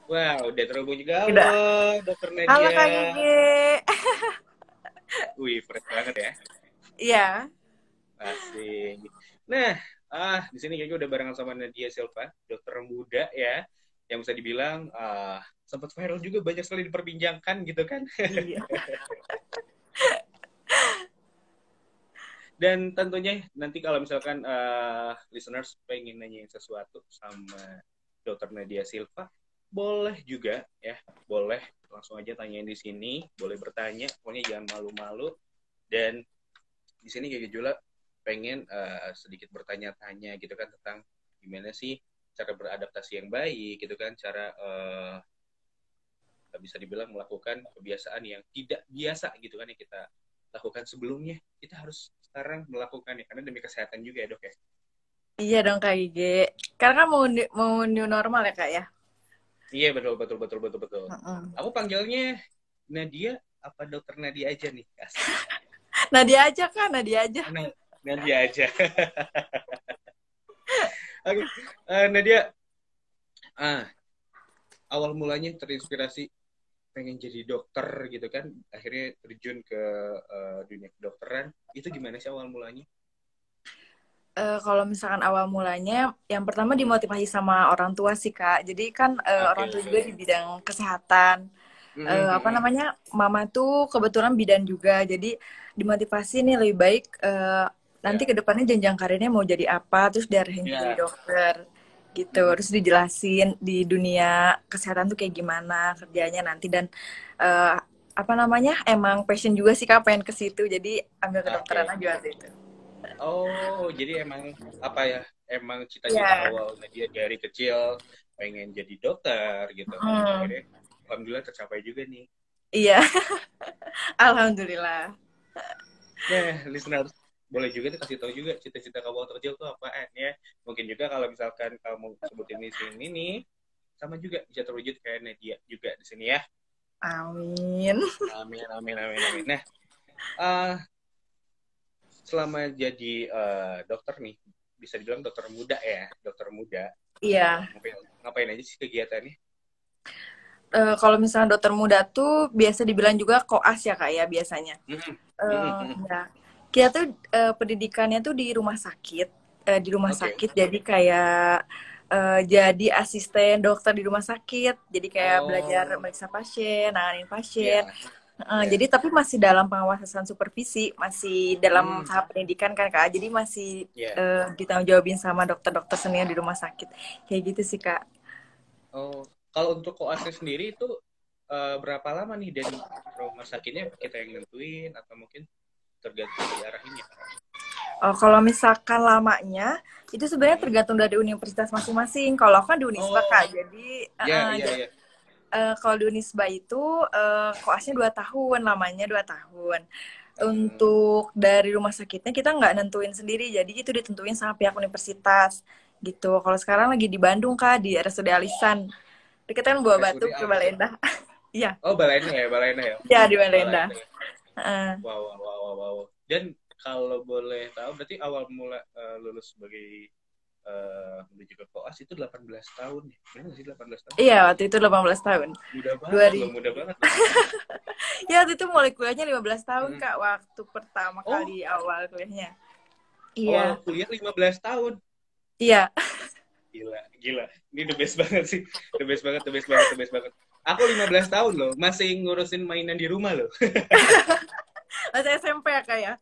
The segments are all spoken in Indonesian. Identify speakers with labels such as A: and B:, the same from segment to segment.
A: Wah, udah terhubung juga. Halo,
B: Udah.
A: Dokter
B: Halo Kak
A: Nadia.
B: Gigi.
A: Wih, fresh banget ya.
B: Iya.
A: Asik. Nah, di sini kayaknya udah barengan sama Nadia Silva, dokter muda ya, yang bisa dibilang sempat viral juga banyak sekali diperbincangkan gitu kan.
B: Iya.
A: Dan tentunya nanti kalau misalkan listeners pengen nanyain sesuatu sama dokter Nadia Silva, boleh juga ya, boleh langsung aja tanyain di sini, boleh bertanya, pokoknya jangan malu-malu. Dan di sini kayak juga pengen sedikit bertanya-tanya gitu kan tentang gimana sih cara beradaptasi yang baik gitu kan, cara bisa dibilang melakukan kebiasaan yang tidak biasa gitu kan yang kita lakukan sebelumnya, kita harus sekarang melakukannya karena demi kesehatan juga ya dok ya.
B: Iya dong Kak Gigi. Karena kan mau new normal ya Kak ya.
A: Iya betul betul betul betul betul.
B: Mm-mm.
A: Aku panggilnya Nadia apa dokter Nadia aja nih, asik.
B: Nadia aja Kak, Nadia aja.
A: Nadia aja. Oke, Nadia, ah awal mulanya terinspirasi pengen jadi dokter gitu kan, akhirnya terjun ke dunia kedokteran, itu gimana sih awal mulanya?
B: Kalau misalkan awal mulanya, yang pertama dimotivasi sama orang tua sih Kak. Jadi kan
A: Oke
B: orang tua
A: oke.
B: juga di bidang kesehatan. Apa
A: Mm-mm.
B: namanya, Mama tuh kebetulan bidan juga. Jadi dimotivasi nih lebih baik nanti
A: Ya
B: ke depannya jenjang karirnya mau jadi apa, terus diarahin jadi
A: ya.
B: dokter gitu.
A: Mm-mm.
B: Terus dijelasin di dunia kesehatan tuh kayak gimana kerjanya nanti dan eh, apa namanya, emang passion juga sih Kak pengen ke situ. Jadi ambil kedokteran
A: Oke.
B: aja waktu itu.
A: Oh jadi emang apa ya, emang cita-cita
B: Iya.
A: awalnya dia dari kecil pengen jadi dokter gitu, dan
B: Hmm,
A: akhirnya alhamdulillah tercapai juga nih.
B: iya, alhamdulillah.
A: Nah, listeners, boleh juga tuh kasih tahu juga cita-cita kamu waktu kecil tuh apaan ya. Mungkin juga kalau misalkan kamu sebutin di sini nih, sama juga bisa terwujud kayak Nadia juga di sini ya.
B: Amin.
A: Amin, amin, amin, amin. Nah, uh, selama jadi dokter nih, bisa dibilang dokter muda ya, dokter muda.
B: Iya.
A: Ngapain, ngapain aja sih kegiatannya?
B: Kalau misalnya dokter muda tuh biasa dibilang juga koas ya kak ya biasanya.
A: Mhm, mhm, mhm.
B: Ya. Kita tuh pendidikannya tuh di rumah sakit, di rumah
A: Oke.
B: sakit. Jadi kayak jadi asisten dokter di rumah sakit. Jadi kayak belajar
A: Oh,
B: meriksa pasien, nanganin pasien.
A: ya,
B: Jadi
A: ya.
B: tapi masih dalam pengawasan supervisi, masih dalam
A: Hmm,
B: tahap pendidikan kan kak. Jadi masih
A: ya.
B: ditanggung jawabin sama dokter-dokter senior di rumah sakit. Kayak gitu sih kak.
A: Oh, kalau untuk koasnya sendiri itu berapa lama nih dari rumah sakitnya kita yang nentuin atau mungkin tergantung diarahinnya?
B: Oh, kalau misalkan lamanya, itu sebenarnya
A: Hmm.
B: tergantung dari universitas masing-masing. Kalau aku kan di Unisba, Kak.
A: Oh,
B: Jadi,
A: ya, ya, ya.
B: kalau di Unisba itu koasnya 2 tahun, lamanya 2 tahun.
A: Hmm.
B: Untuk dari rumah sakitnya kita nggak nentuin sendiri, jadi itu ditentuin sama pihak universitas gitu. Kalau sekarang lagi di Bandung, Kak, di RSUD Alisan. Deketan Buah
A: RSUD
B: Batu ke
A: Alisan.
B: Baleendah. Iya,
A: Oh, Balaina ya, Balaina ya.
B: iya di Baleendah.
A: Balaina ya.
B: Heeh.
A: Wow, wow, wow, wow, wow. Dan kalau boleh tahu, berarti awal mula lulus sebagai menuju ke koas itu 18 tahun ya? Benar nggak sih 18 tahun?
B: Iya, waktu itu 18 tahun.
A: Mudah
B: Dua
A: banget loh,
B: ribu.
A: mudah banget loh.
B: Ya, waktu itu mulai kuliahnya 15 tahun,
A: Hmm.
B: Kak, waktu pertama
A: Oh,
B: kali awal kuliahnya.
A: awal
B: Iya.
A: kuliah 15 tahun.
B: Iya.
A: Gila, gila. Ini the best banget sih. The best banget, the best banget, the best banget. Aku 15 tahun loh, masih ngurusin mainan di rumah loh.
B: Masih SMP ya, Kak, ya?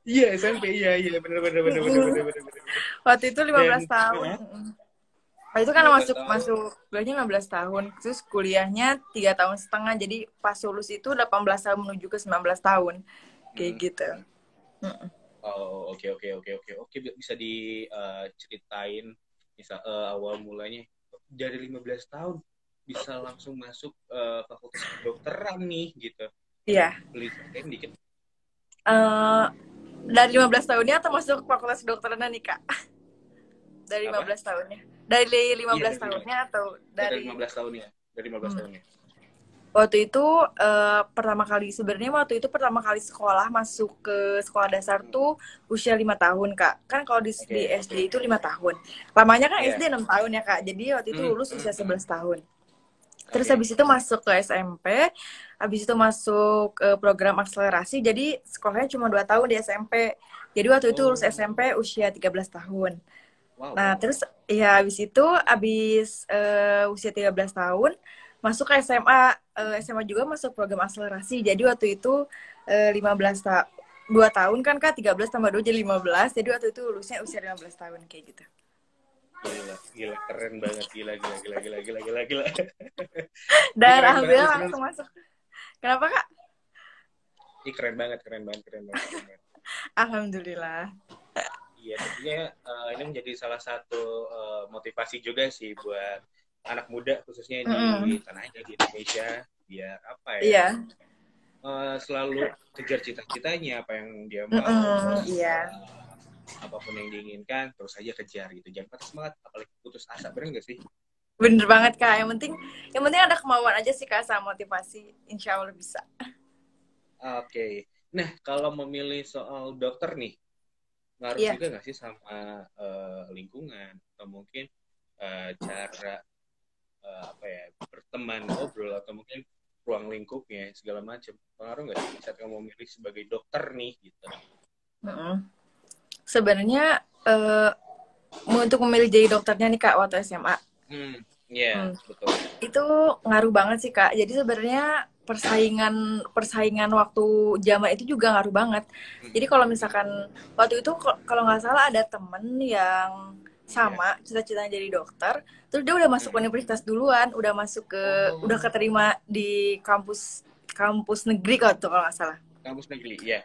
A: Iya, SMP. Iya, iya, bener, bener, bener, bener, bener,
B: Mm-mm.
A: bener, bener, bener.
B: Waktu itu
A: Dan,
B: 15 tahun.
A: ya,
B: Mm-mm. Nah, itu kan
A: 15
B: masuk
A: tahun.
B: masuk kuliahnya 15 tahun. Terus kuliahnya 3 tahun setengah. Jadi pas lulus itu 18 tahun menuju ke 19 tahun. Kayak
A: Mm,
B: gitu.
A: mm.
B: Mm-mm.
A: Oh, oke, oke, oke, oke. Oke, bisa diceritain misal awal mulanya dari 15 tahun bisa langsung masuk fakultas kedokteran nih gitu.
B: Iya.
A: Beli ceritain dikit.
B: Eh, dari 15 tahunnya atau masuk fakultas kedokteran nih, Kak? Dari
A: Apa?
B: 15 tahunnya. Dari
A: Iya,
B: 15 tahunnya atau
A: dari
B: dari
A: 15 tahunnya. Dari 15
B: hmm.
A: tahunnya.
B: Waktu itu pertama kali sebenarnya waktu itu pertama kali sekolah masuk ke sekolah dasar
A: Hmm.
B: tuh usia 5 tahun kak. Kan kalau di
A: Oke.
B: SD itu 5 tahun. Lamanya kan
A: Iya.
B: SD 6 tahun ya kak. Jadi waktu itu
A: Hmm,
B: lulus
A: hmm,
B: usia
A: hmm.
B: 11 tahun. Terus
A: Oke.
B: habis itu masuk ke SMP, habis itu masuk program akselerasi. Jadi sekolahnya cuma 2 tahun di SMP. Jadi waktu itu lulus
A: Oh,
B: SMP usia 13 tahun.
A: wow,
B: Nah,
A: wow, wow.
B: terus ya habis itu usia 13 tahun masuk ke SMA. SMA juga masuk program akselerasi. Jadi waktu itu 15 tahun 2 tahun kan Kak, 13 tambah 2 jadi 15. Jadi waktu itu lulusnya usia 15 tahun kayak gitu.
A: Gila, gila, keren banget, gila, gila, gila, gila, gila, gila, gila. Ini
B: Dan
A: keren banget,
B: alhamdulillah
A: listeners.
B: langsung masuk. Kenapa Kak?
A: Ini keren banget, keren banget, keren banget, keren banget.
B: Alhamdulillah.
A: Iya, tentunya ini menjadi salah satu motivasi juga sih buat anak muda khususnya di
B: Mm-mm.
A: tanah air di Indonesia biar apa ya
B: Iya.
A: selalu kejar cita-citanya apa yang dia mau
B: Mm-mm.
A: terus
B: Iya.
A: apapun yang diinginkan terus saja kejar gitu jangan patah semangat apalagi putus asa benar nggak sih?
B: Bener banget Kak. Yang penting ada kemauan aja sih Kak sama motivasi. Insya Allah bisa.
A: Oke. Nah kalau memilih soal dokter nih ngaruh
B: Iya.
A: juga nggak sih sama lingkungan atau mungkin cara apa ya berteman ngobrol atau mungkin ruang lingkupnya segala macam pengaruh nggak sih saat kamu memilih sebagai dokter nih gitu.
B: Mm-mm. Sebenarnya untuk memilih jadi dokternya nih Kak waktu SMA.
A: Ya yeah,
B: Hmm.
A: betul.
B: Itu ngaruh banget sih Kak. Jadi sebenarnya persaingan persaingan waktu zaman itu juga ngaruh banget. Jadi
A: Mhm.
B: kalau misalkan waktu itu kalau nggak salah ada temen yang
A: Ya.
B: sama cita-citanya jadi dokter, terus dia udah masuk
A: Mhm.
B: universitas duluan, udah
A: Oh,
B: keterima di kampus kampus negeri kalau nggak salah.
A: kampus negeri ya.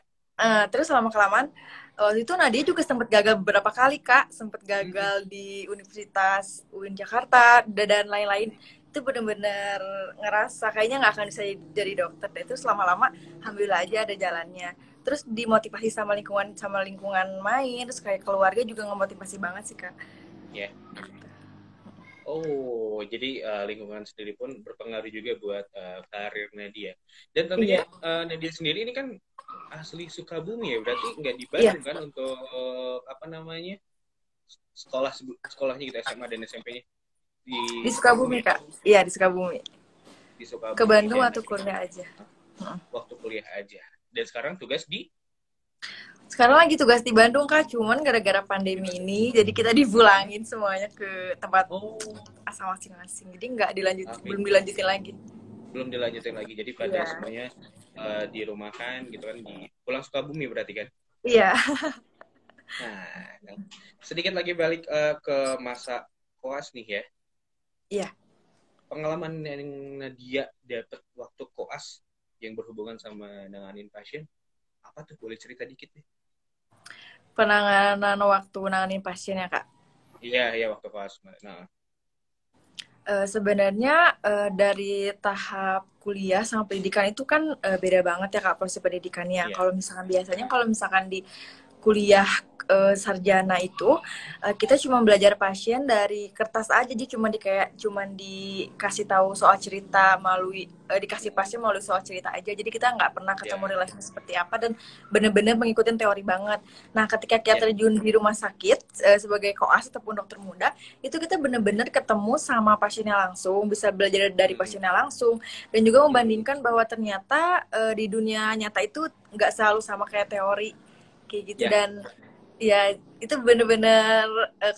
B: Terus lama-kelamaan waktu itu Nadia juga sempat gagal beberapa kali Kak, sempat
A: Mhm.
B: gagal di Universitas UIN Jakarta dan lain-lain. Itu bener-bener ngerasa kayaknya nggak akan bisa jadi dokter deh. Terus lama-lama alhamdulillah aja ada jalannya. Terus dimotivasi sama lingkungan main, terus kayak keluarga juga ngemotivasi banget sih Kak.
A: Ya. Oh, jadi lingkungan sendiri pun berpengaruh juga buat karir Nadia. Dan tentunya
B: Iya,
A: Nadia sendiri ini kan asli Sukabumi ya, berarti nggak di
B: iya,
A: Bandung kan untuk apa namanya sekolahnya gitu SMA dan SMP-nya
B: di
A: di Sukabumi
B: Sukabumi
A: ya,
B: Kak. Iya di Sukabumi.
A: di
B: Ke
A: Sukabumi
B: Bandung
A: dan
B: atau kuliah aja.
A: waktu kuliah aja. Dan sekarang tugas di
B: Sekarang lagi tugas di Bandung Kak, cuman gara-gara
A: di
B: pandemi
A: Bandung.
B: ini, jadi kita dipulangin semuanya ke tempat
A: Oh,
B: asal masing-masing. Jadi nggak dilanjutin,
A: oke.
B: belum dilanjutin lagi.
A: Belum dilanjutin lagi. Jadi pada
B: Iya,
A: semuanya dirumahkan gitu kan di pulang Sukabumi berarti kan.
B: iya,
A: Nah, sedikit lagi balik ke masa koas nih ya.
B: iya.
A: Pengalaman yang Nadia dapat waktu koas yang berhubungan sama nanganin pasien, apa tuh? Boleh cerita dikit nih?
B: Penanganan waktu nanganin pasien ya Kak.
A: Iya, iya waktu koas. Nah,
B: Sebenarnya dari tahap kuliah sama pendidikan itu kan beda banget ya Kak proses pendidikannya.
A: iya.
B: Kalau misalkan di kuliah sarjana itu kita cuma belajar pasien dari kertas aja, jadi cuma dikasih tahu soal cerita melalui dikasih pasien melalui soal cerita aja, jadi kita nggak pernah ketemu
A: Iya,
B: relasinya seperti apa dan benar-benar mengikuti teori banget. Nah ketika kita
A: iya.
B: terjun di rumah sakit sebagai koas ataupun dokter muda, itu kita benar-benar ketemu sama pasiennya langsung, bisa belajar dari
A: Hmm,
B: pasiennya langsung dan juga
A: hmm,
B: membandingkan bahwa ternyata di dunia nyata itu nggak selalu sama kayak teori kayak gitu.
A: ya.
B: Dan ya itu bener-bener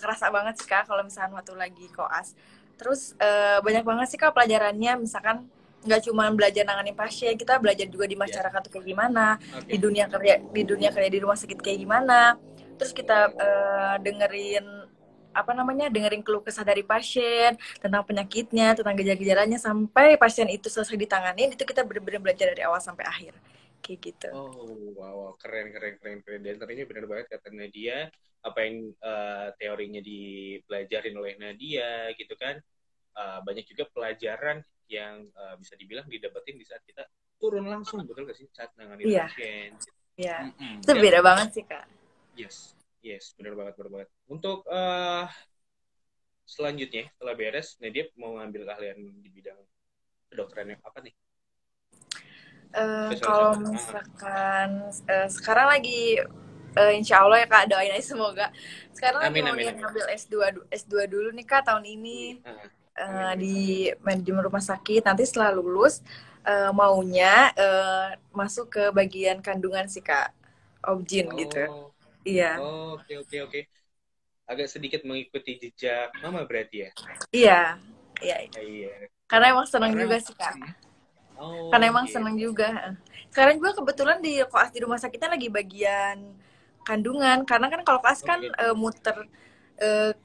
B: kerasa banget sih Kak kalau misalnya waktu lagi koas. Terus banyak banget sih Kak pelajarannya, misalkan nggak cuma belajar nanganin pasien, kita belajar juga di
A: Ya,
B: masyarakat tuh kayak gimana,
A: oke.
B: di dunia kerja di rumah sakit kayak gimana. Terus kita dengerin keluh kesah dari pasien tentang penyakitnya, tentang gejala-gejalanya, sampai pasien itu selesai ditangani. Itu kita bener-bener belajar dari awal sampai akhir kayak gitu.
A: Oh, wow, wow. Keren, keren, keren, keren. Dan ternyata benar banget kata Nadia, apa yang teorinya dipelajarin oleh Nadia gitu kan. Banyak juga pelajaran yang bisa dibilang didapetin di saat kita turun langsung, betul gak sih? Saat nanganin
B: Iya,
A: pasien.
B: iya.
A: Mm-mm.
B: Itu
A: Dan,
B: beda banget sih Kak.
A: yes, yes, benar banget, benar banget. Untuk selanjutnya, setelah beres, Nadia mau ngambil keahlian di bidang kedokteran yang apa nih? Spesialis
B: Kalau
A: apa?
B: misalkan sekarang lagi insya Allah ya Kak, doain aja semoga. Sekarang lagi
A: Amin,
B: mau
A: amin,
B: niat
A: amin.
B: ngambil S2 dulu nih Kak tahun
A: Wih,
B: ini.
A: Amin, amin.
B: di manajemen rumah sakit. Nanti setelah lulus maunya masuk ke bagian kandungan sih Kak, Objin gitu.
A: Oh,
B: Iya,
A: oh, oke, oke, oke. Agak sedikit mengikuti jejak mama berarti ya?
B: iya, iya.
A: Iya.
B: Karena emang seneng
A: Karena,
B: juga sih Kak.
A: hmm, oh
B: Karena emang seneng
A: gitu.
B: juga. Sekarang juga kebetulan di koas di rumah sakitnya lagi bagian kandungan. Karena kan kalau koas
A: Oh,
B: kan
A: bagian
B: muter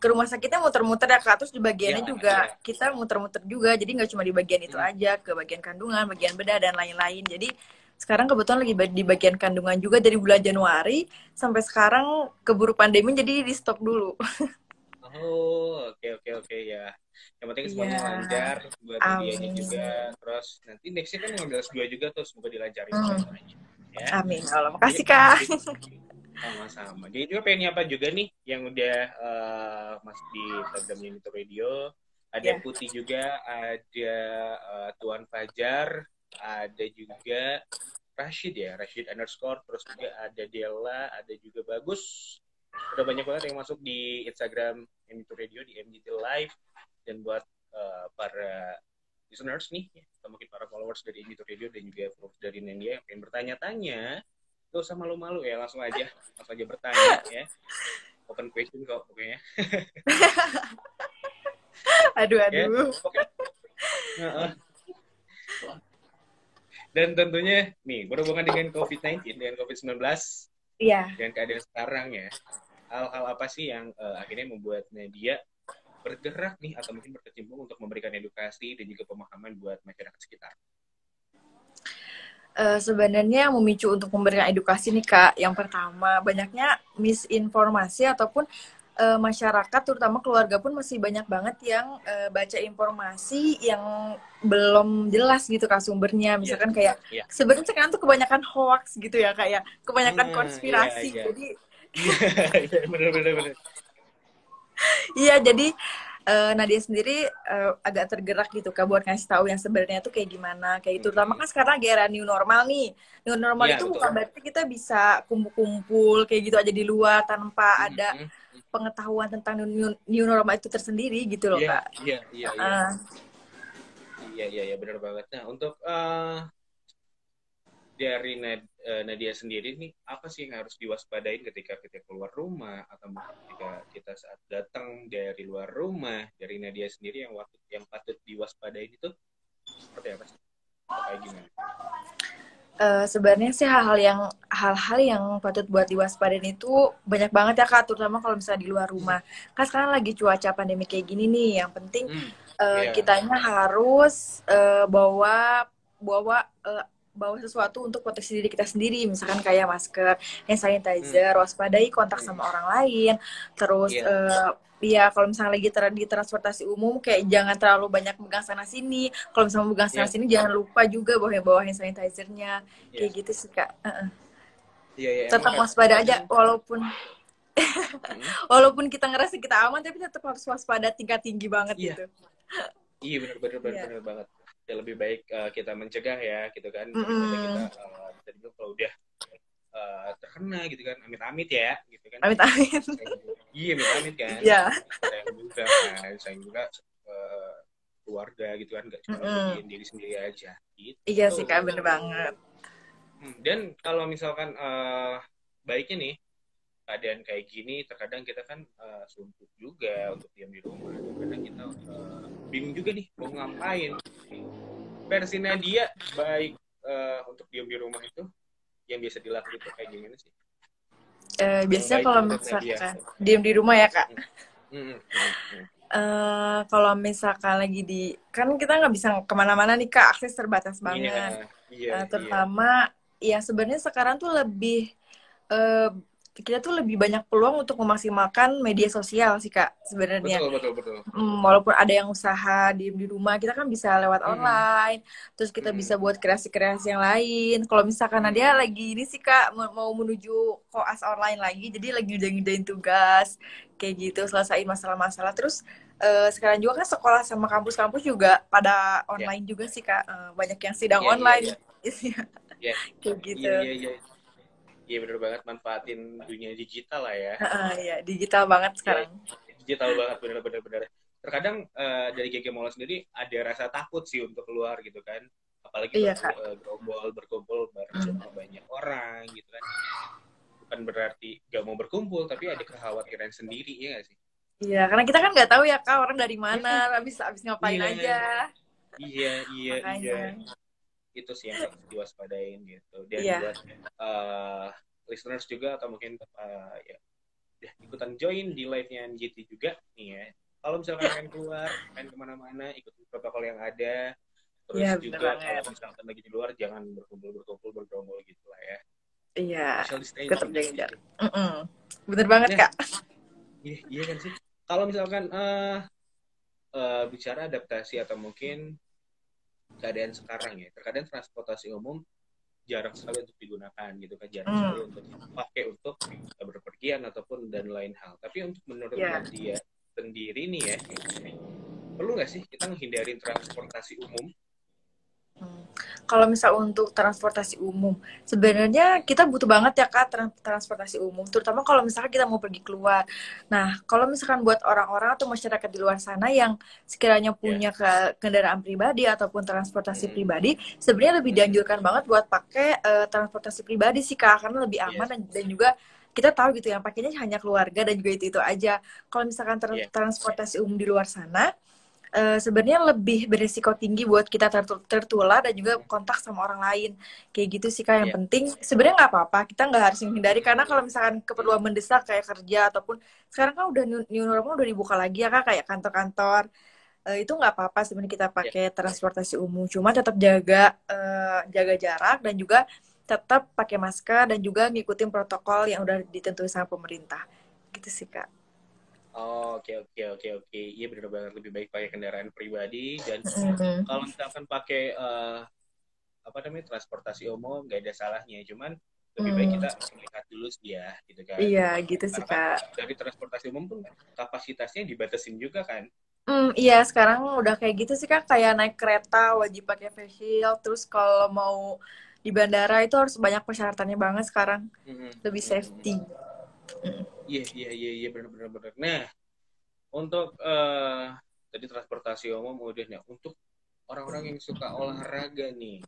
B: ke rumah sakitnya muter-muter ya Kak. Terus di
A: ya,
B: bagiannya
A: ya.
B: juga kita muter-muter juga. Jadi nggak cuma di bagian itu
A: Hmm.
B: aja, ke bagian kandungan, bagian bedah dan lain-lain. Jadi sekarang kebetulan lagi di bagian kandungan juga dari bulan Januari sampai sekarang keburu pandemi jadi di stop dulu.
A: Oh, oke, oke, oke ya. Yang penting
B: Iya,
A: semuanya lancar buat Nadianya
B: amin.
A: juga. Terus nanti nextnya kan ngambil S2 juga tuh, semoga dilancarin
B: Hmm,
A: semuanya. Ya.
B: amin. Allah,
A: Jadi,
B: makasih Kak.
A: sama-sama. Jadi juga pengen apa juga nih yang udah masuk di program Unito Radio. Ada
B: Ya.
A: Putih juga, ada Tuan Fajar, ada juga Rashid ya, Rashid underscore, terus juga ada Della, ada juga Bagus. Udah banyak banget yang masuk di Instagram Unito Radio, di MGT Live. Dan buat para listeners nih, atau mungkin para followers dari Unito Radio dan juga followers dari Nendia yang pengen bertanya-tanya, gak usah malu-malu ya, langsung aja bertanya ya, open question kok pokoknya
B: Aduh,
A: ya.
B: aduh.
A: Oke. Dan tentunya nih berhubungan dengan COVID-19, dengan COVID-19,
B: Iya.
A: dengan keadaan sekarang ya, hal-hal apa sih yang akhirnya membuat media bergerak nih atau mungkin berkecimpung untuk memberikan edukasi dan juga pemahaman buat masyarakat sekitar?
B: Sebenarnya yang memicu untuk memberikan edukasi nih Kak, yang pertama banyaknya misinformasi ataupun masyarakat terutama keluarga pun masih banyak banget yang baca informasi yang belum jelas gitu Kak sumbernya.
A: Iya,
B: Misalkan kayak
A: iya.
B: sebenarnya sekarang tuh kebanyakan hoax gitu ya kayak kebanyakan
A: Iya,
B: konspirasi.
A: iya.
B: Jadi
A: Iya, iya, benar, benar, benar.
B: iya, jadi Nadia sendiri agak tergerak gitu Kak buat ngasih tahu yang sebenarnya tuh kayak gimana kayak gitu. Terutama kan sekarang lagi era new normal nih. New normal
A: Iya,
B: itu
A: betul.
B: bukan berarti kita bisa kumpul-kumpul kayak gitu aja di luar tanpa ada
A: Mhm.
B: pengetahuan tentang new normal itu tersendiri gitu loh
A: Iya,
B: Kak.
A: iya, iya, iya.
B: Uh,
A: Iya, iya, iya, benar banget. Nah, untuk dari Nadia sendiri nih, apa sih yang harus diwaspadain ketika kita keluar rumah atau mungkin ketika kita saat datang dari luar rumah, dari Nadia sendiri yang patut diwaspadain itu seperti apa sih? Atau kayak gimana?
B: Sebenarnya sih hal-hal yang patut buat diwaspadain itu banyak banget ya Kak, terutama kalau misalnya di luar rumah. Kan sekarang lagi cuaca pandemi kayak gini nih, yang penting
A: Iya.
B: kitanya harus bawa bawa bawa sesuatu untuk proteksi diri kita sendiri, misalkan kayak masker, hand
A: Hmm.
B: sanitizer, waspadai kontak
A: Hmm.
B: sama orang lain, terus
A: Iya.
B: ya kalau misalnya lagi di transportasi umum kayak jangan terlalu banyak megang sana sini. Kalau misalnya megang sana
A: Iya.
B: sini jangan lupa juga bawa hand sanitizer-nya.
A: Iya.
B: Kayak gitu sih Kak.
A: Iya, iya, emang
B: Tetap waspada
A: kadang.
B: aja walaupun
A: Hmm.
B: walaupun kita ngerasa kita aman tapi tetap harus waspada tingkat tinggi banget
A: Iya.
B: gitu.
A: Iya, benar, benar, benar,
B: Iya.
A: benar banget. Ya lebih baik kita mencegah ya, gitu kan, daripada kita
B: Mm-mm.
A: bisa dibilang kalau udah terkena gitu kan, amit-amit ya, gitu kan.
B: Amit amit.
A: Iya, amit-amit kan.
B: Iya.
A: Sayang juga kan, sayang juga keluarga gitu kan, nggak cuma
B: Mm-mm.
A: ngerugiin diri sendiri aja
B: Iya
A: gitu.
B: sih Kak, bener banget.
A: Dan kalau misalkan baiknya nih keadaan kayak gini, terkadang kita kan suntuk juga untuk diam di rumah, dan kadang kita bingung juga nih mau ngapain. Versi Nadia baik untuk diam di rumah itu yang biasa dilakukan itu kayak gimana sih? Yang
B: Biasanya
A: baik
B: kalau
A: menurut Nadia.
B: misalkan diem di rumah ya Kak.
A: Hmm, hmm, hmm, hmm.
B: Kalau misalkan lagi kan kita nggak bisa kemana-mana nih Kak, akses terbatas
A: Iya,
B: banget.
A: iya, iya.
B: Terutama ya sebenarnya sekarang tuh lebih eh, kita tuh lebih banyak peluang untuk memaksimalkan media sosial sih Kak sebenarnya.
A: Betul, betul, betul.
B: Walaupun ada yang usaha diem di rumah, kita kan bisa lewat
A: Hmm,
B: online, terus kita
A: hmm,
B: bisa buat kreasi-kreasi yang lain. Kalau misalkan dia
A: hmm.
B: lagi ini sih Kak, mau menuju koas online lagi, jadi lagi ngerjain tugas, kayak gitu, selesaiin masalah-masalah. Terus sekarang juga kan sekolah sama kampus-kampus juga pada
A: Ya,
B: online juga sih Kak, banyak yang sidang
A: iya, iya, iya,
B: online,
A: iya,
B: kayak
A: iya,
B: gitu.
A: iya, iya. Iya, bener banget, manfaatin dunia digital lah ya.
B: Ya, digital banget
A: Ya,
B: sekarang.
A: digital banget, bener-bener, bener. terkadang dari GG Mola sendiri ada rasa takut sih untuk keluar gitu kan, apalagi
B: Iya Kak.
A: berkumpul bareng sama banyak orang gitu kan, bukan berarti gak mau berkumpul tapi ada kekhawatiran sendiri ya nggak sih?
B: Iya, karena kita kan nggak tahu ya Kak orang dari mana,
A: Mm-mm.
B: habis ngapain
A: Iya,
B: aja.
A: iya, iya, iya.
B: Makanya.
A: Itu sih yang harus diwaspadain gitu. Dan
B: Iya.
A: buat uh, listeners juga atau mungkin ya udah ikutan join di live-nya NGT juga nih ya. Kalau misalkan pengen keluar, pengen kemana-mana, ikutin protokol yang ada.
B: Iya,
A: Terus
B: bener
A: juga kalau
B: banget.
A: misalkan lagi di luar, jangan berkumpul-berkumpul, bergerombol gitu lah ya.
B: Iya,
A: Social
B: tetap
A: distancing
B: jaga
A: gitu.
B: jarak. Bener banget
A: Nah,
B: Kak.
A: iya, iya kan sih. Kalau misalkan bicara adaptasi atau mungkin keadaan sekarang ya, terkadang transportasi umum jarang sekali untuk digunakan gitu kan, jarang sekali untuk dipakai untuk berpergian ataupun dan lain hal. Tapi untuk menurut
B: Iya.
A: Nadia sendiri nih ya, perlu nggak sih kita menghindari transportasi umum?
B: Kalau misal untuk transportasi umum, sebenarnya kita butuh banget ya Kak transportasi umum, terutama kalau misalkan kita mau pergi keluar. Nah, kalau misalkan buat orang-orang atau masyarakat di luar sana yang sekiranya
A: Ya.
B: punya kendaraan pribadi ataupun transportasi
A: Hmm.
B: pribadi, sebenarnya lebih dianjurkan banget buat pakai transportasi pribadi sih Kak, karena lebih aman
A: Yes.
B: dan juga kita tahu gitu yang pakainya hanya keluarga dan juga itu aja. Kalau misalkan
A: Yeah.
B: transportasi umum di luar sana, sebenarnya lebih berisiko tinggi buat kita tertular dan juga kontak sama orang lain kayak gitu sih Kak. Yang
A: Yeah.
B: penting sebenarnya nggak apa-apa, kita nggak harus menghindari karena kalau misalkan keperluan mendesak kayak kerja ataupun sekarang kan udah new normal udah dibuka lagi ya Kak, kayak kantor-kantor, itu nggak apa-apa sebenarnya kita
A: Yeah.
B: pakai transportasi umum, cuma tetap jaga jarak dan juga tetap pakai masker dan juga ngikutin protokol yang udah ditentuin sama pemerintah gitu sih Kak.
A: Oh, oke. Iya benar banget, lebih baik pakai kendaraan pribadi. Dan kalau misalkan pakai apa namanya transportasi umum nggak ada salahnya, cuman lebih baik kita melihat dulu sih ya gitu kan,
B: Iya gitu sih
A: karena kan
B: Kak.
A: dari transportasi umum pun kapasitasnya dibatasin juga kan.
B: Iya sekarang udah kayak gitu sih Kak, kayak naik kereta wajib pakai face shield, terus kalau mau di bandara itu harus banyak persyaratannya banget sekarang, lebih safety.
A: Iya benar. Nah, untuk tadi transportasi umum udah nih, untuk orang-orang yang suka olahraga nih,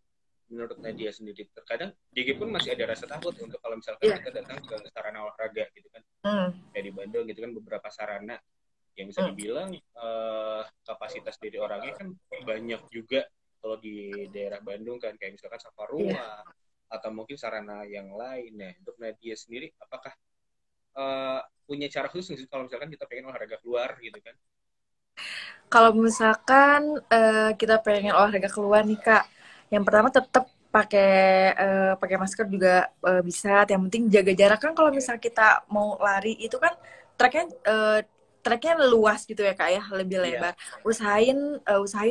A: menurut Nadia sendiri terkadang JG pun masih ada rasa takut untuk kalau misalkan
B: Iya.
A: kita datang ke sarana olahraga gitu kan, kayak di Bandung gitu kan, beberapa sarana yang bisa dibilang kapasitas dari orangnya kan banyak juga kalau di daerah Bandung kan, kayak misalkan
B: Iya.
A: Saparua atau mungkin sarana yang lain. Nah, untuk Nadia sendiri apakah punya cara khusus sih kalau misalkan kita pengen olahraga keluar gitu kan?
B: Kalau misalkan kita pengen olahraga keluar nih Kak, yang pertama tetap pakai masker juga bisa. Yang penting jaga jarak kan. Kalau misal kita mau lari itu kan treknya treknya luas gitu ya Kak ya, lebih lebar. Usahain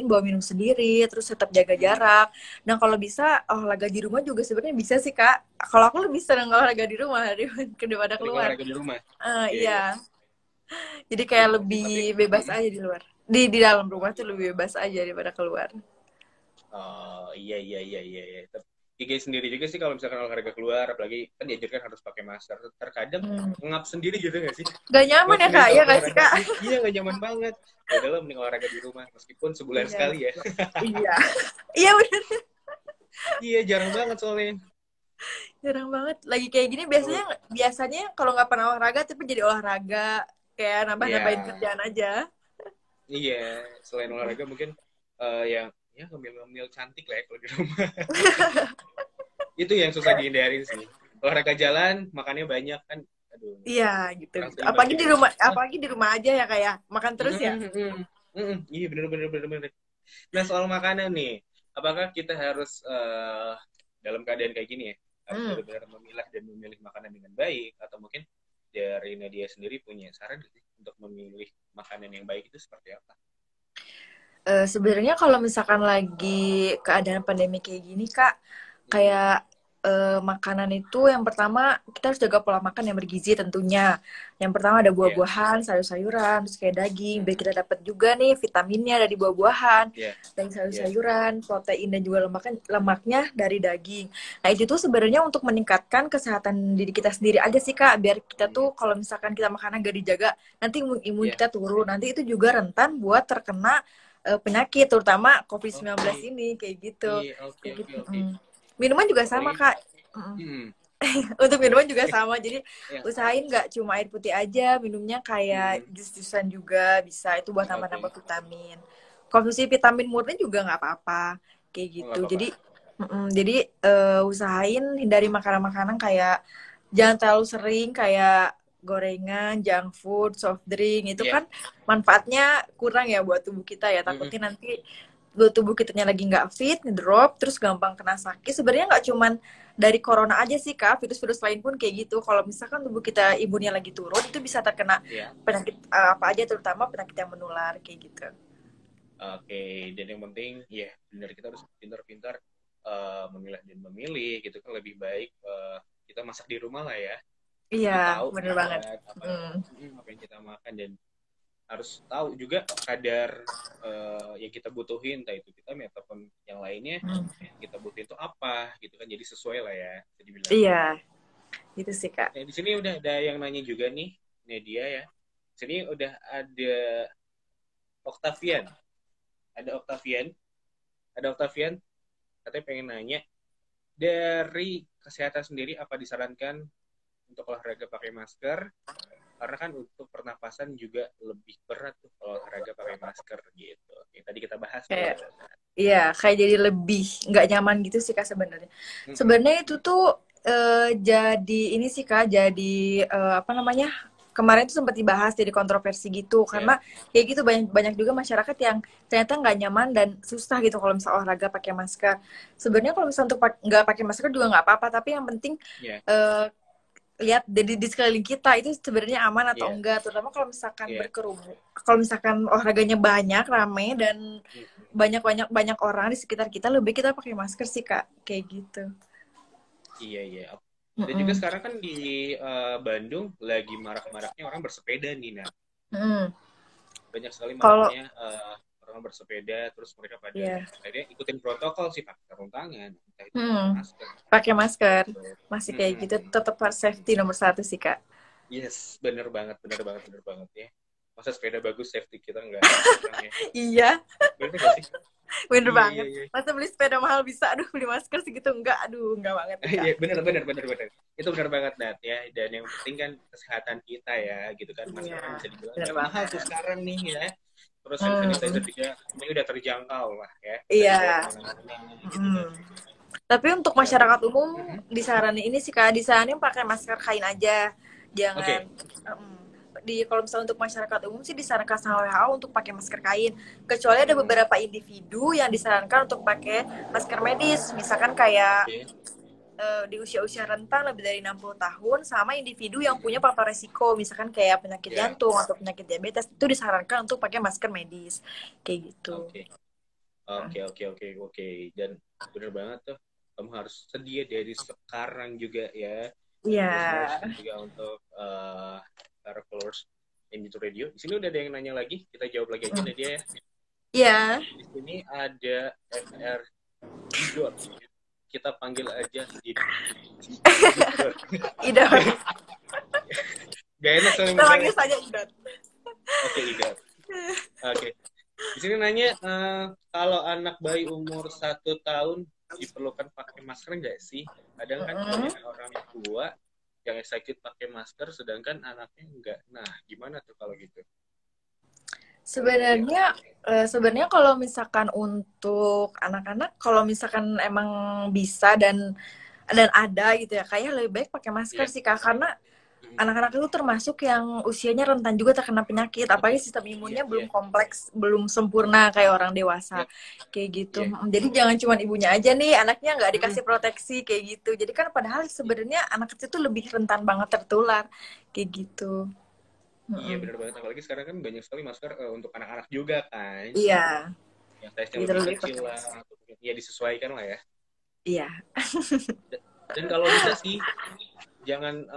B: bawa minum sendiri, terus tetap jaga jarak. Dan kalau bisa olahraga di rumah juga sebenarnya bisa sih Kak. Kalau aku lebih senang olahraga di rumah daripada
A: Sering
B: keluar.
A: olahraga di rumah. Iya.
B: Iya. Jadi kayak
A: Tapi
B: lebih bebas aja di luar. Di dalam rumah tuh lebih bebas aja daripada keluar.
A: oh iya. Tiga sendiri juga sih kalau misalkan olahraga keluar, apalagi kan diajarkan harus pakai masker. Terkadang ngap sendiri gitu nggak sih?
B: Gak nyaman
A: Ngap
B: ya
A: sendiri
B: Kak?
A: kalau
B: Iya gak sih
A: olahraga.
B: Kak?
A: Iya nggak nyaman banget. Ya udahlah, mending olahraga di rumah meskipun sebulan
B: Iya.
A: sekali ya.
B: Iya. Iya bener.
A: Iya jarang banget soalnya.
B: Jarang banget. Lagi kayak gini biasanya kalau nggak pernah olahraga tapi jadi olahraga. Kayak nambah-nambahin
A: Iya,
B: kerjaan aja.
A: iya. Selain olahraga mungkin yang ya ngemil-ngemil cantik lah ya kalau di rumah. Itu yang susah dihindarin sih. Olahraga jalan, makannya banyak kan. Aduh,
B: Iya gitu.
A: kurang seimbang juga.
B: Apalagi di rumah aja ya kayak makan terus ya.
A: Iya bener. Nah soal makanan nih, apakah kita harus dalam keadaan kayak gini ya, harus benar-benar memilah dan memilih makanan dengan baik, atau mungkin dari Nadia sendiri punya saran sih untuk memilih makanan yang baik itu seperti apa?
B: Sebenarnya kalau misalkan lagi keadaan pandemi kayak gini Kak, kayak makanan itu yang pertama kita harus jaga pola makan yang bergizi tentunya. Yang pertama ada
A: Iya.
B: buah-buahan, sayur-sayuran, terus kayak daging, biar
A: Mhm.
B: kita dapat juga nih vitaminnya dari buah-buahan,
A: Iya.
B: dari
A: Iya.
B: sayur-sayuran, protein dan juga lemaknya dari daging. Nah itu tuh sebenarnya untuk meningkatkan kesehatan diri kita sendiri aja sih Kak, biar kita
A: Mhm.
B: tuh kalau misalkan kita makanan gak dijaga, nanti imun
A: Iya.
B: kita turun, nanti itu juga rentan buat terkena penyakit, terutama
A: Oke.
B: COVID-19 ini kayak gitu.
A: Iya, oke
B: Kayak
A: oke
B: gitu.
A: oke.
B: Minuman juga sama
A: Apalagi
B: Kak. Mm.
A: mhm.
B: Untuk minuman juga sama, jadi
A: Iya.
B: usahain nggak cuma air putih aja, minumnya kayak
A: Mhm.
B: jus-jusan juga bisa, itu buat
A: Oke.
B: tambah-tambah vitamin. Konsumsi vitamin murni juga nggak apa-apa kayak
A: Oh, nggak
B: gitu.
A: apa-apa.
B: Jadi usahain hindari makanan-makanan kayak jangan terlalu sering kayak gorengan, junk food, soft drink itu
A: Iya.
B: kan manfaatnya kurang ya buat tubuh kita ya,
A: Mhm.
B: takutnya nanti buat tubuh kitanya lagi nggak fit, ngedrop, terus gampang kena sakit. Sebenarnya nggak cuman dari corona aja sih Kak, virus-virus lain pun kayak gitu. Kalau misalkan tubuh kita imunnya lagi turun, itu bisa terkena
A: Iya.
B: penyakit apa aja, terutama penyakit yang menular kayak gitu.
A: Oke, dan yang penting ya benar kita harus pintar-pintar memilah dan memilih gitu kan lebih baik kita masak di rumah lah ya.
B: Iya,
A: Jadi tahu
B: bener
A: gitu
B: banget.
A: kan apa
B: Hmm.
A: apa yang kita makan dan harus tahu juga kadar yang kita butuhin entah itu vitamin ataupun yang lainnya
B: Hmm.
A: kita butuhin itu apa gitu kan jadi sesuai lah ya bisa dibilang.
B: Iya, gitu sih Kak.
A: Nah, di sini udah ada yang nanya juga nih Nadia ya. Di sini udah ada Octavian. Ada Octavian, ada Octavian katanya pengen nanya dari kesehatan sendiri apa disarankan untuk olahraga pakai masker karena kan untuk pernapasan juga lebih berat tuh kalau olahraga pakai masker gitu. Yang tadi kita bahas tuh.
B: Kayak iya, kayak jadi lebih nggak nyaman gitu sih Kak sebenarnya.
A: Mm-mm.
B: Sebenarnya itu tuh jadi ini sih Kak, jadi apa namanya? Kemarin tuh sempat dibahas jadi kontroversi gitu
A: Ya,
B: karena kayak gitu banyak banyak juga masyarakat yang ternyata nggak nyaman dan susah gitu kalau misalnya olahraga pakai masker. Sebenarnya kalau misalnya untuk nggak pakai masker juga nggak apa-apa, tapi yang penting
A: ya,
B: eh, lihat di sekeliling kita itu sebenarnya aman atau
A: ya,
B: enggak, terutama kalau misalkan
A: ya.
B: berkerumun, kalau misalkan olahraganya banyak rame dan
A: Mm-mm.
B: banyak banyak banyak orang di sekitar kita, lebih kita pakai masker sih Kak kayak gitu.
A: Iya, iya. Dan juga
B: Mm-mm.
A: sekarang kan di Bandung lagi marak-maraknya orang bersepeda nih, nah.
B: Mm.
A: Banyak sekali
B: Kalau
A: maraknya orang bersepeda terus mereka pada
B: ya
A: akhirnya ikutin protokol sih pakai sarung tangan entah itu pakai
B: mm,
A: masker
B: pakai masker
A: gitu.
B: masih kayak gitu,
A: Mm-mm.
B: tetap harus safety nomor satu sih Kak.
A: Yes, bener banget, bener banget, bener banget ya. Masa sepeda bagus safety kita nggak kurang ya?
B: Iya,
A: Bener nggak sih?
B: bener
A: Iya, iya,
B: banget.
A: iya.
B: Masa beli sepeda mahal bisa, aduh beli masker segitu enggak, aduh enggak banget nih Kak.
A: Iya, bener, bener, bener, bener. Itu bener banget, Nat ya. Dan yang penting kan kesehatan kita ya, gitu kan. Masker
B: Iya,
A: kan bisa dibilang
B: bener
A: nggak mahal tuh
B: banget.
A: sekarang nih ya. Terus hand sanitizer
B: Hmm,
A: juga ini udah terjangkau lah ya, bisa dibawa
B: iya.
A: kemana-mana gitu kan.
B: Hmm. Tapi untuk
A: Ya,
B: masyarakat umum
A: mhm.
B: disaranin ini sih Kak, disaranin pakai masker kain aja. Jangan
A: Oke,
B: di kalau misalnya untuk masyarakat umum sih disarankan sama WHO untuk pakai masker kain. Kecuali ada
A: mhm.
B: beberapa individu yang disarankan untuk pakai masker medis, misalkan kayak
A: Oke.
B: di usia-usia rentan lebih dari 60 tahun sama individu yang punya
A: Mhm.
B: faktor resiko, misalkan kayak penyakit
A: Ya,
B: jantung atau penyakit diabetes, itu disarankan untuk pakai masker medis. Kayak gitu.
A: oke. Oke, oke, oke, oke. Dan bener banget tuh, kamu harus sedia dari sekarang juga ya,
B: Iya.
A: listeners dan juga untuk para followers Indito Radio. Di sini udah ada yang nanya lagi, kita jawab lagi aja
B: Mm.
A: Nadia ya.
B: Iya.
A: Di sini ada FR Idot. Kita panggil aja Idot.
B: Idot.
A: Gak enak soalnya
B: Kita
A: manggilnya.
B: panggil saja Idot.
A: Oke, Idot. Oke. Di sini nanya, kalau anak bayi umur 1 tahun diperlukan pakai masker nggak sih? Kadang kan kebanyakan orang tua yang excited pakai masker, sedangkan anaknya nggak. Nah, gimana tuh kalau gitu?
B: Sebenarnya kalau misalkan untuk anak-anak, kalau misalkan emang bisa dan ada gitu ya, kayak lebih baik pakai masker
A: Iya.
B: sih Kak, karena
A: Mm.
B: anak-anak itu termasuk yang usianya rentan juga terkena penyakit, apalagi sistem
A: Iya,
B: imunnya
A: iya,
B: belum kompleks, belum sempurna kayak orang dewasa
A: iya,
B: kayak gitu.
A: iya.
B: Jadi jangan cuma ibunya aja nih, anaknya nggak
A: Mm.
B: dikasih proteksi kayak gitu. Jadi kan padahal sebenarnya anak kecil tuh lebih rentan banget tertular kayak gitu.
A: Iya,
B: Mm-mm.
A: benar banget. Apalagi sekarang kan banyak sekali masker untuk anak-anak juga kan,
B: Iya,
A: yang size-nya
B: gitu
A: lebih
B: lebih
A: kecil
B: pakai
A: lah,
B: masker.
A: atau ya disesuaikan lah ya.
B: Iya.
A: Dan kalau bisa sih jangan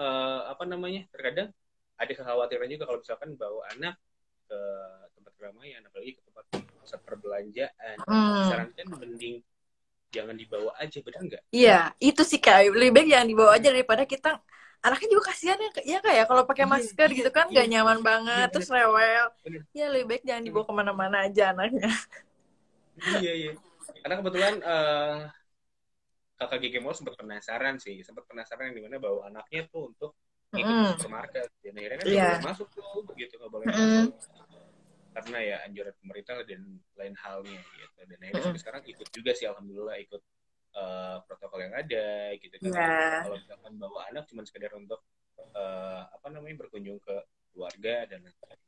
A: apa namanya, terkadang ada kekhawatiran juga kalau misalkan bawa anak ke tempat keramaian, apalagi ke tempat pusat perbelanjaan, disarankan mending jangan dibawa aja, benar nggak?
B: Iya, itu sih Kak. Lebih baik jangan dibawa aja daripada kita, anaknya juga kasihan ya Kak ya, kalau pakai
A: Iya,
B: masker
A: iya,
B: gitu kan
A: iya,
B: gak nyaman
A: iya,
B: banget,
A: benar,
B: terus rewel.
A: benar,
B: Ya lebih baik jangan
A: benar.
B: dibawa kemana-mana aja anaknya.
A: Iya, iya. Karena kebetulan kakak Gigi Mall sempat penasaran yang dimana bawa anaknya tuh untuk ngikut ke
B: Mm-mm.
A: supermarket. Dan akhirnya kan nggak boleh
B: Iya.
A: masuk tuh, begitu nggak boleh masuk
B: Mm-mm.
A: karena ya anjuran pemerintah dan lain halnya gitu. Dan akhirnya
B: Mm-mm.
A: sampai sekarang ikut juga sih, alhamdulillah ikut protokol yang ada gitu kan.
B: Iya.
A: Kalau misalkan bawa anak cuma sekedar untuk apa namanya, berkunjung ke keluarga dan lain-lain.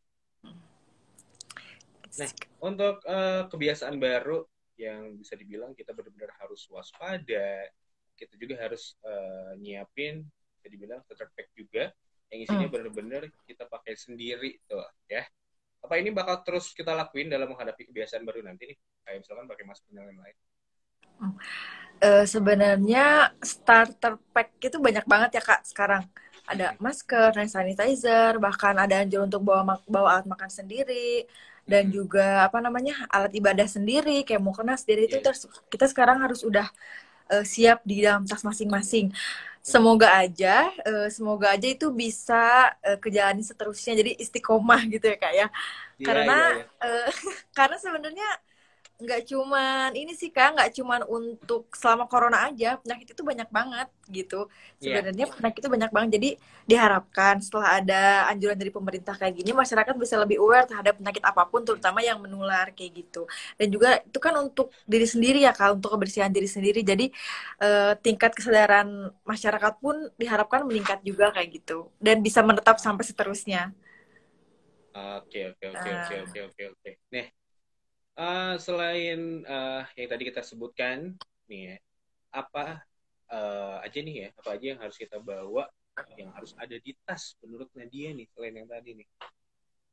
A: Nah, untuk kebiasaan baru yang bisa dibilang kita benar-benar harus waspada, kita juga harus nyiapin, bisa dibilang starter pack juga, yang isinya
B: Mm.
A: benar-benar kita pakai sendiri tuh ya. Apa ini bakal terus kita lakuin dalam menghadapi kebiasaan baru nanti nih? Kayak misalkan pakai masker dan lain-lain.
B: Sebenarnya starter pack itu banyak banget ya Kak sekarang. Ada masker, hand sanitizer, bahkan ada anjuran untuk bawa alat makan sendiri, dan juga apa namanya, alat ibadah sendiri kayak mukena sendiri itu
A: Iya.
B: kita sekarang harus udah siap di dalam tas masing-masing. Semoga aja itu bisa kejalanin seterusnya, jadi istiqomah gitu ya Kak ya.
A: Iya,
B: Karena
A: iya, iya.
B: karena sebenarnya nggak cuman ini sih Kak, nggak cuman untuk selama corona aja, penyakit itu banyak banget gitu.
A: Iya.
B: Sebenarnya penyakit itu banyak banget, jadi diharapkan setelah ada anjuran dari pemerintah kayak gini, masyarakat bisa lebih aware terhadap penyakit apapun, terutama yang menular kayak gitu. Dan juga itu kan untuk diri sendiri ya Kak, untuk kebersihan diri sendiri. Jadi tingkat kesadaran masyarakat pun diharapkan meningkat juga kayak gitu, dan bisa menetap sampai seterusnya.
A: Oke, oke, oke, oke,
B: Nah,
A: oke, oke, oke. Nih, selain yang tadi kita sebutkan nih ya, apa aja nih ya, apa aja yang harus kita bawa, yang harus ada di tas menurut Nadia nih, selain yang tadi nih,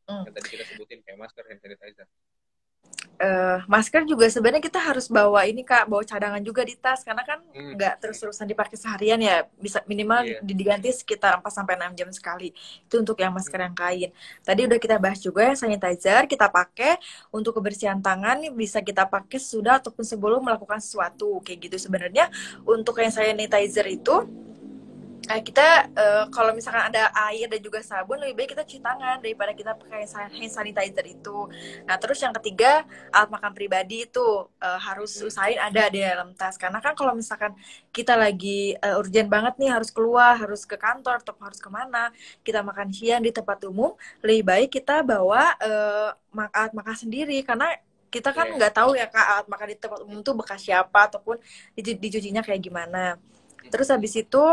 B: mm.
A: yang tadi kita sebutin kayak masker, hand sanitizer.
B: Masker juga sebenarnya kita harus bawa ini Kak, bawa cadangan juga di tas, karena kan
A: Hmm.
B: nggak terus-terusan dipakai seharian ya, bisa minimal
A: Iya.
B: diganti sekitar 4 sampai 6 jam sekali. Itu untuk yang masker yang kain. Tadi udah kita bahas juga yang sanitizer kita pakai untuk kebersihan tangan, bisa kita pakai sudah ataupun sebelum melakukan sesuatu kayak gitu. Sebenarnya untuk yang sanitizer itu kita kalau misalkan ada air dan juga sabun, lebih baik kita cuci tangan daripada kita pakai hand sanitizer itu. Nah, terus yang ketiga, alat makan pribadi itu harus usahain ada di dalam tas, karena kan kalau misalkan kita lagi urgent banget nih, harus keluar, harus ke kantor atau harus kemana, kita makan siang di tempat umum, lebih baik kita bawa alat makan sendiri, karena kita kan
A: Iya.
B: nggak tahu ya Kak, alat makan di tempat umum tuh bekas siapa ataupun dicucinya kayak gimana. Terus habis itu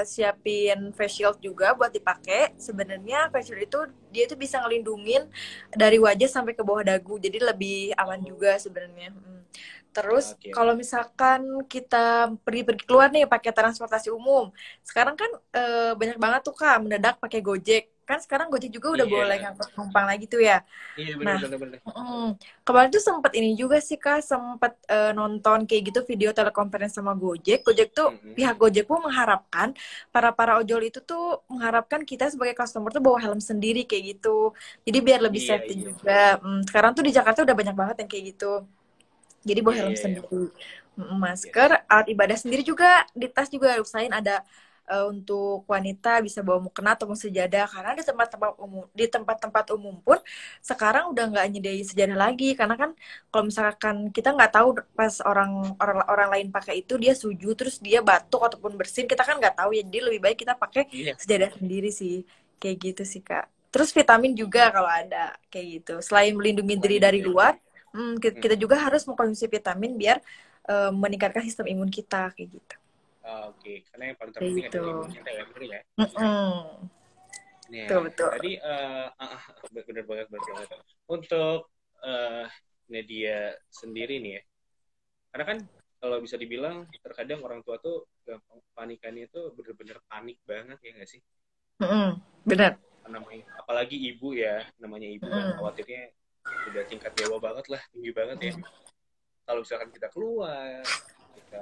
B: siapin face shield juga buat dipakai. Sebenarnya face shield itu dia tuh bisa ngelindungin dari wajah sampai ke bawah dagu, jadi lebih aman juga sebenarnya. Terus
A: Oke,
B: kalau misalkan kita pergi-pergi keluar nih pakai transportasi umum, sekarang kan banyak banget tuh Kak mendadak pakai Gojek. Kan sekarang Gojek juga udah boleh
A: iya,
B: ngangkut penumpang lagi tuh ya.
A: iya, benar,
B: Nah,
A: benar, benar.
B: kemarin tuh sempet ini juga sih Kak, sempet nonton kayak gitu video telekonferensi sama Gojek. Gojek tuh, pihak Gojek pun mengharapkan, para ojol itu tuh mengharapkan kita sebagai customer tuh bawa helm sendiri kayak gitu. Jadi biar lebih
A: Iya,
B: safety
A: iya,
B: juga. Sekarang tuh di Jakarta udah banyak banget yang kayak gitu. Jadi bawa
A: iya,
B: helm
A: iya, iya.
B: sendiri.
A: Yes.
B: Masker, alat ibadah sendiri juga, di tas juga usahain ada untuk wanita bisa bawa mukena atau sejadah, karena di tempat-tempat umum pun sekarang udah nggak nyediain sejadah lagi, karena kan kalau misalkan kita nggak tahu pas orang orang orang lain pakai itu dia sujud terus dia batuk ataupun bersin, kita kan nggak tahu ya, jadi lebih baik kita pakai
A: Iya.
B: sejadah sendiri sih, kayak gitu sih Kak. Terus vitamin juga kalau ada kayak gitu, selain melindungi diri
A: Vitamin
B: dari
A: juga ya.
B: luar, kita juga harus mengkonsumsi vitamin biar meningkatkan sistem imun kita kayak gitu.
A: Oke, karena yang paling
B: Kayak
A: terpenting
B: gitu.
A: adalah imun kita ya, benar ya.
B: Mm-mm. Betul,
A: Nah,
B: betul.
A: tadi benar banget, benar banget. Untuk Nadia sendiri nih ya, karena kan kalau bisa dibilang terkadang orang tua tuh gampang panikannya tuh bener-bener panik banget ya nggak sih?
B: Benar.
A: Namanya, apalagi ibu ya, namanya ibu kan khawatirnya udah tingkat dewa banget lah, tinggi banget ya. Kalau misalkan kita keluar, kita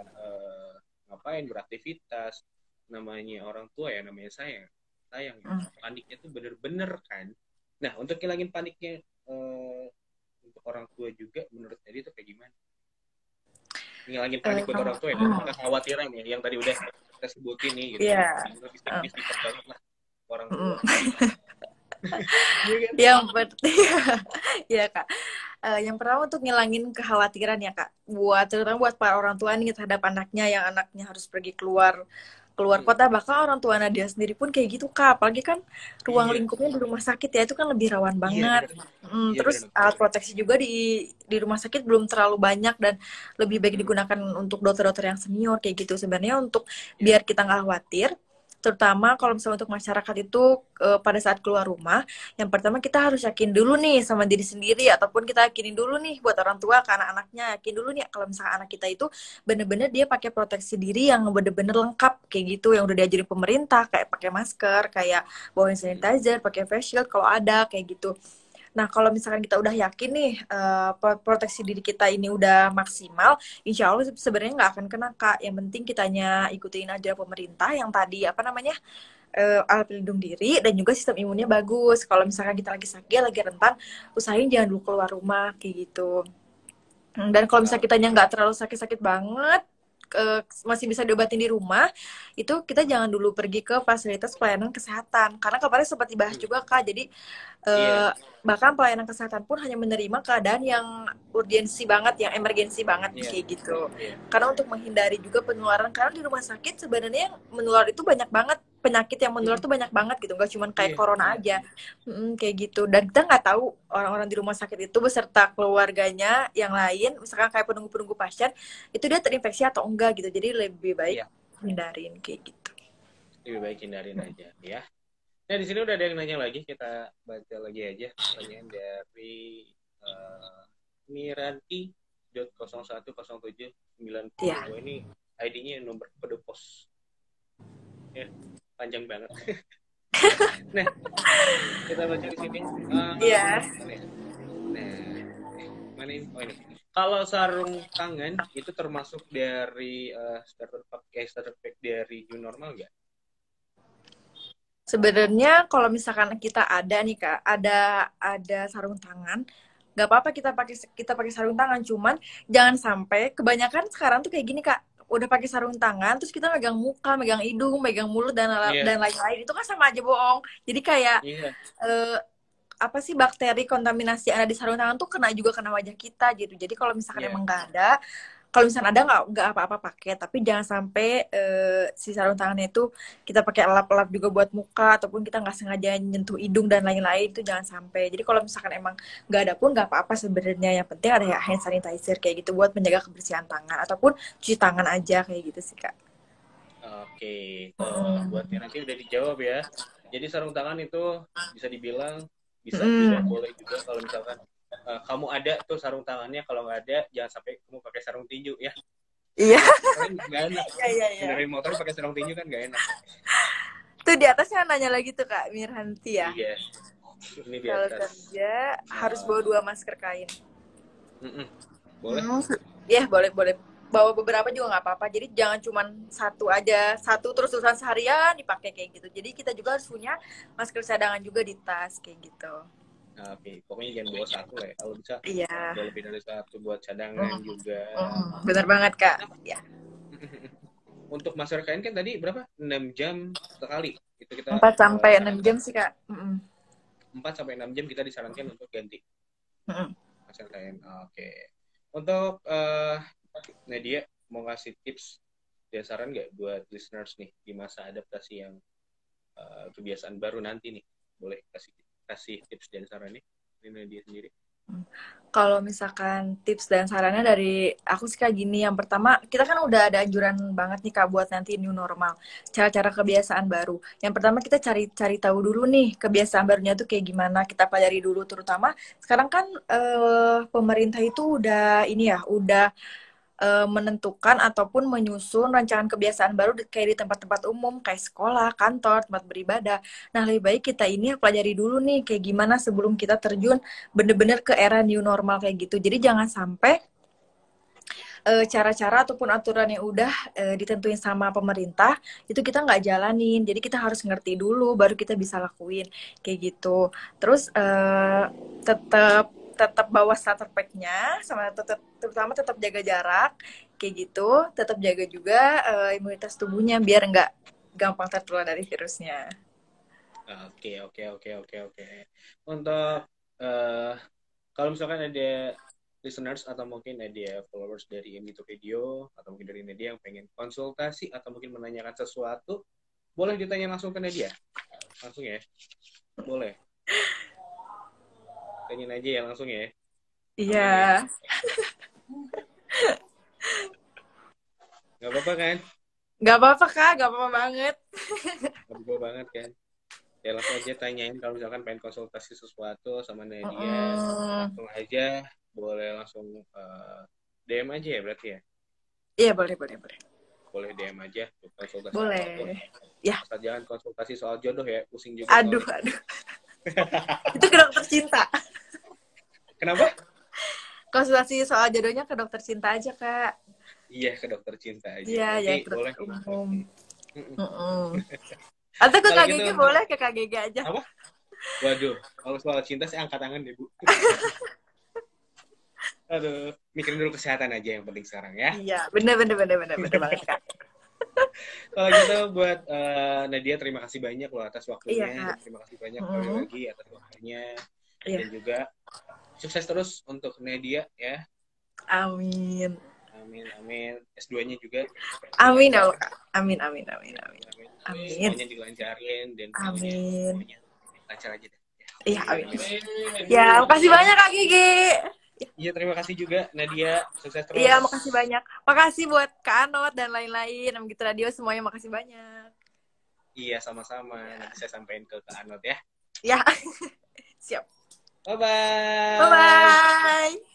A: ngapain beraktivitas, namanya orang tua ya, namanya sayang sayang ya. Paniknya tuh bener-bener kan. Nah, untuk ngilangin paniknya untuk orang tua juga menurut Edi itu kayak gimana? Ngilangin panik buat orang tua ya, dan kekhawatiran ya yang tadi udah kita sebutin nih gitu. Yang lebih signifikan banget lah orang tua.
B: Yang penting ya Kak. Yang pertama untuk ngilangin kekhawatiran ya Kak. Terutama buat para orang tua nih terhadap anaknya yang anaknya harus pergi keluar kota, bahkan orang tua Nadia sendiri pun kayak gitu Kak, apalagi kan ruang lingkupnya di rumah sakit ya, itu kan lebih rawan banget. Terus alat proteksi juga di rumah sakit belum terlalu banyak dan lebih baik digunakan untuk dokter-dokter yang senior kayak gitu. Sebenarnya untuk biar kita nggak khawatir, terutama kalau misalnya untuk masyarakat itu pada saat keluar rumah, yang pertama kita harus yakin dulu nih sama diri sendiri, ataupun kita yakinin dulu nih buat orang tua ke anak-anaknya, yakin dulu nih kalau misalnya anak kita itu bener-bener dia pakai proteksi diri yang bener-bener lengkap kayak gitu, yang udah diajarin pemerintah, kayak pakai masker, kayak bawa hand sanitizer, pakai face shield kalau ada kayak gitu. Nah, kalau misalkan kita udah yakin nih proteksi diri kita ini udah maksimal, insya Allah sebenarnya nggak akan kena Kak. Yang penting kitanya ikutin aja pemerintah yang tadi apa namanya alat pelindung diri dan juga sistem imunnya bagus. Kalau misalkan kita lagi sakit, lagi rentan, usahain jangan dulu keluar rumah kayak gitu. Dan kalau misalnya kitanya nggak terlalu sakit-sakit banget, masih bisa diobatin di rumah, itu kita jangan dulu pergi ke fasilitas pelayanan kesehatan. Karena kemarin sempat dibahas juga Kak, jadi bahkan pelayanan kesehatan pun hanya menerima keadaan yang urgensi banget, yang emergensi banget kayak gitu. Karena untuk menghindari juga penularan, karena di rumah sakit sebenarnya yang menular itu banyak banget, penyakit yang menular tuh banyak banget gitu, nggak cuma kayak corona aja, kayak gitu. Dan kita nggak tahu orang-orang di rumah sakit itu beserta keluarganya yang lain, misalkan kayak penunggu-penunggu pasien, itu dia terinfeksi atau enggak gitu. Jadi lebih baik hindarin kayak gitu. Lebih baik hindarin aja ya. Nah, di sini udah ada yang nanya lagi, kita baca lagi aja pertanyaan dari Miranti.010790. Ini ID-nya nomor kode pos. Ya, panjang banget. Nah, kita baca di sini. Mana ini? Oh, ini. Kalau sarung tangan itu termasuk dari starter pack dari new normal nggak? Sebenarnya kalau misalkan kita ada nih Kak, ada sarung tangan, nggak apa-apa kita pakai sarung tangan, cuman jangan sampai kebanyakan sekarang tuh kayak gini Kak, udah pakai sarung tangan terus kita megang muka, megang hidung, megang mulut dan lain-lain, itu kan sama aja bohong. Jadi kayak apa sih, bakteri kontaminasi yang ada di sarung tangan tuh kena wajah kita gitu. Jadi kalau misalkan emang nggak ada, kalau misalnya ada nggak apa-apa pakai, tapi jangan sampai si sarung tangannya itu kita pakai lap-lap juga buat muka, ataupun kita nggak sengaja nyentuh hidung dan lain-lain, itu jangan sampai. Jadi kalau misalkan emang nggak ada pun nggak apa-apa sebenarnya, yang penting ada hand sanitizer kayak gitu buat menjaga kebersihan tangan, ataupun cuci tangan aja kayak gitu sih Kak. Oke, buat yang nanti udah dijawab ya. Jadi sarung tangan itu bisa dibilang bisa tidak boleh juga kalau misalkan kamu ada tuh sarung tangannya, kalau nggak ada jangan sampai kamu pakai sarung tinju ya. Iya. Nggak enak. Iya. Dari motor pakai sarung tinju kan nggak enak. Tuh di atasnya nanya lagi tuh Kak Miranti ya. Iya. Ini di atas. Kalau kerja harus bawa 2 masker kain. Boleh. Iya boleh. Bawa beberapa juga nggak apa-apa. Jadi jangan cuma satu aja, satu terus terusan seharian dipakai kayak gitu. Jadi kita juga harus punya masker cadangan juga di tas kayak gitu. Oke, pokoknya jangan bawa satu lah ya. Kalau bisa, bawa lebih dari satu buat cadangan juga. Benar banget Kak. Ya. Untuk masker kain kan tadi berapa? 6 jam sekali. Itu kita 4 sampai 6 jam sih Kak. 4 sampai 6 jam kita disarankan untuk ganti masker kain. Oke. Untuk Nadia mau ngasih tips dan saran nggak buat listeners nih di masa adaptasi yang kebiasaan baru nanti nih? Boleh kasih tips dan sarannya dari Nadia sendiri. Kalau misalkan tips dan sarannya dari aku sih kayak gini. Yang pertama, kita kan udah ada anjuran banget nih Kak buat nanti new normal, cara-cara kebiasaan baru. Yang pertama kita cari tahu dulu nih kebiasaan barunya tuh kayak gimana, kita pelajari dulu. Terutama sekarang kan pemerintah itu udah menentukan ataupun menyusun rancangan kebiasaan baru kayak di tempat-tempat umum, kayak sekolah, kantor, tempat beribadah. Nah, lebih baik kita ini pelajari dulu nih kayak gimana sebelum kita terjun bener-bener ke era new normal kayak gitu. Jadi jangan sampai cara-cara ataupun aturan yang udah ditentuin sama pemerintah itu kita nggak jalanin. Jadi kita harus ngerti dulu baru kita bisa lakuin kayak gitu. Terus tetap tetap bawa starter pack-nya sama terutama tetap jaga jarak kayak gitu. Tetap jaga juga imunitas tubuhnya biar nggak gampang tertular dari virusnya.
A: Oke, oke, oke, oke, oke. Untuk eh, kalau misalkan ada listeners atau mungkin ada followers dari Indito Video atau mungkin dari Nadia yang pengen konsultasi atau mungkin menanyakan sesuatu, boleh ditanya langsung ke Nadia. Langsung ya. Boleh. Tanyain aja ya langsung ya.
B: Iya.
A: Aman ya. Gak apa-apa kan?
B: Nggak apa-apa Kak, nggak apa-apa banget.
A: Gak apa-apa banget kan? Ya langsung aja tanyain kalau misalkan pengen konsultasi sesuatu sama Nadia. Langsung aja. Boleh langsung DM aja ya berarti ya?
B: Iya boleh boleh boleh.
A: Boleh DM aja untuk konsultasi apapun.
B: Boleh. Ya.
A: Asal jangan konsultasi soal jodoh ya, pusing juga.
B: Aduh
A: soalnya.
B: aduh. Itu ke dokter cinta.
A: Kenapa?
B: Konsultasi soal jodohnya ke dokter cinta aja Kak.
A: Iya, ke dokter cinta aja.
B: Iya
A: Nanti
B: ya ke
A: boleh.
B: dokter umum. Atau ke
A: Kalau
B: KGG
A: gitu,
B: boleh ke KGG aja.
A: apa? Waduh, kalau soal cinta saya angkat tangan deh, Bu. Aduh, mikirin dulu kesehatan aja yang penting sekarang ya.
B: Iya, bener banget Kak.
A: Kalau gitu buat Nadia terima kasih banyak loh atas waktunya.
B: Iya, Kak.
A: Terima kasih banyak sekali lagi atas waktunya.
B: Iya.
A: Dan juga sukses terus untuk Nadia ya.
B: Amin.
A: Amin, amin. S2-nya juga.
B: Amin ya Allah, Kak. Amin.
A: Semuanya dilancarin dan semuanya lancar aja deh.
B: Iya, amin. Ya, makasih banyak Kak Gigi.
A: Iya, terima kasih juga Nadia. Sukses terus.
B: Iya, makasih banyak. Makasih buat Kak Anot dan lain-lain. Gitu Radio semuanya makasih banyak.
A: Iya, sama-sama. Nanti saya sampaikan ke Kak Anot ya.
B: Ya. Siap.
A: Bye-bye.
B: Bye-bye.